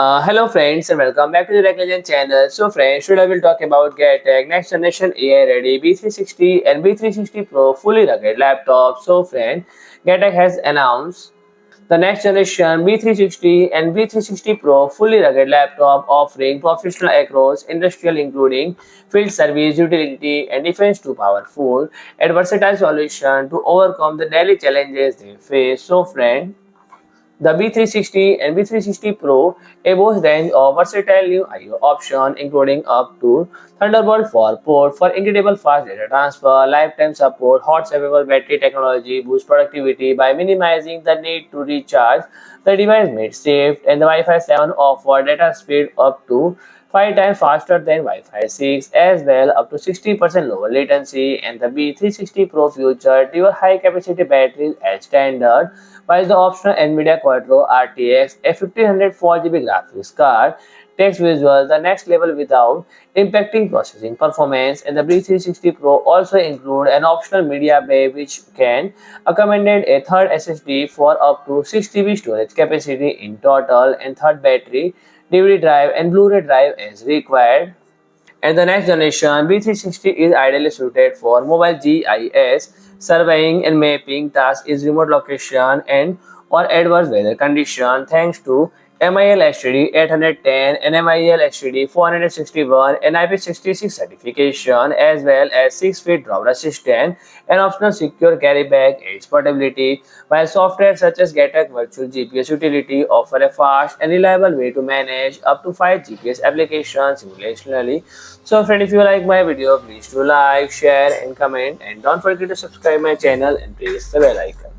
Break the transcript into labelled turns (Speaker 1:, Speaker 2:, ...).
Speaker 1: Hello friends and welcome back to the Tech Legend channel. So friends, today I will talk about Getac next generation AI ready B360 and B360 Pro fully rugged laptop. So friend, Getac has announced the next generation B360 and B360 Pro fully rugged laptop offering professional across industrial including field service, utility and defense to powerful and versatile solution to overcome the daily challenges they face. So friend, the B360 and B360 Pro a boast range of versatile new I/O options, including up to Thunderbolt 4 port for incredible fast data transfer, lifetime support, hot-swappable battery technology, boost productivity by minimizing the need to recharge the device made safe, and the Wi-Fi 7 offer data speed up to 5 times faster than Wi-Fi 6, as well up to 60% lower latency, and the B360 Pro featured dual high-capacity batteries as standard, while the optional NVIDIA Quadro RTX A500 4GB graphics card takes visual the next level without impacting processing performance, and the B360 Pro also include an optional media bay which can accommodate a third SSD for up to 6 GB storage capacity in total, and third battery, DVD drive and Blu-ray drive as required. And the next generation B360 is ideally suited for mobile GIS, surveying and mapping tasks in remote location and or adverse weather condition thanks to MIL HDD 810 and MIL HDD 461 and IP66 certification, as well as 6 feet drop resistant and optional secure carry bag aids portability, while software such as Getac Virtual GPS Utility offer a fast and reliable way to manage up to 5 GPS applications simultaneously. So friend, if you like my video, please do like, share and comment, and don't forget to subscribe my channel and press the bell icon.